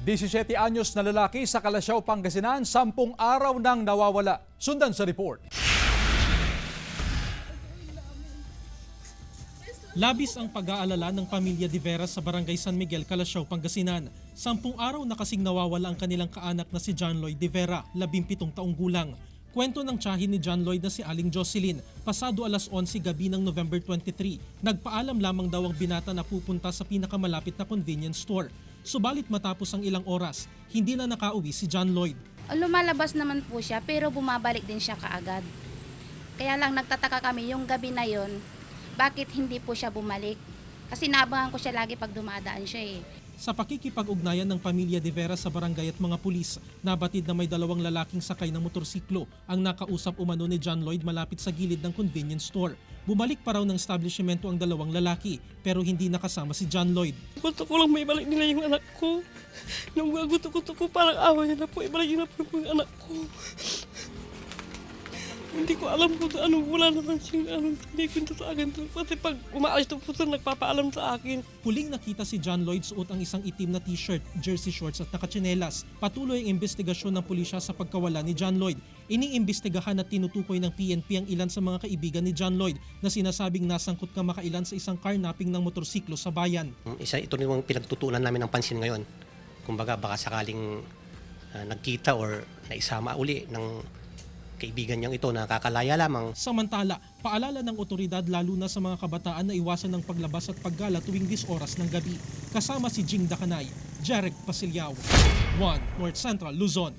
17 anyos na lalaki sa Kalasyaw, Pangasinan, 10 araw nang nawawala. Sundan sa report. Labis ang pag-aalala ng pamilya de Vera sa Barangay San Miguel, Kalasyaw, Pangasinan. 10 araw na kasing nawawala ang kanilang kaanak na si John Lloyd de Vera, 17 taong gulang. Kwento ng tiyahin ni John Lloyd na si Aling Jocelyn, pasado alas 11 gabi ng November 23, nagpaalam lamang daw ang binata na pupunta sa pinakamalapit na convenience store. Subalit matapos ang ilang oras, hindi na nakauwi si John Lloyd. Lumalabas naman po siya pero bumabalik din siya kaagad. Kaya lang nagtataka kami yung gabi na yon, bakit hindi po siya bumalik? Kasi naabangan ko siya lagi pag dumadaan siya eh. Sa pakikipag-ugnayan ng pamilya de Vera sa barangay at mga pulis, nabatid na may 2 lalaking sakay ng motorsiklo ang nakausap umano ni John Lloyd malapit sa gilid ng convenience store. Bumalik pa raw ng establishmento ang 2 lalaki pero hindi nakasama si John Lloyd. Gusto ko lang may balik nila yung anak ko. Nung gusto ko parang away na po, ibalik na po yung anak ko. Hindi ko alam po anong wala naman siyang hindi ko sa akin. Kasi pag umaalis to po nagpapaalam sa akin. Huling nakita si John Lloyd suot ang isang itim na t-shirt, jersey shorts at nakatsinelas. Patuloy ang investigasyon ng pulisya sa pagkawala ni John Lloyd. Iniimbestigahan at tinutukoy ng PNP ang ilan sa mga kaibigan ni John Lloyd na sinasabing nasangkot kamakailan sa isang carnapping ng motorsiklo sa bayan. Isa ito yung pinagtutuunan namin ng pansin ngayon. Kumbaga baka sakaling nagkita or naisama uli ng kaibigan niyang ito na kakalaya lamang. Samantala, paalala ng otoridad lalo na sa mga kabataan na iwasan ng paglabas at paggala tuwing 10 oras ng gabi. Kasama si Jing Dakanay, Jarek Pasilyao, 1 North Central, Luzon.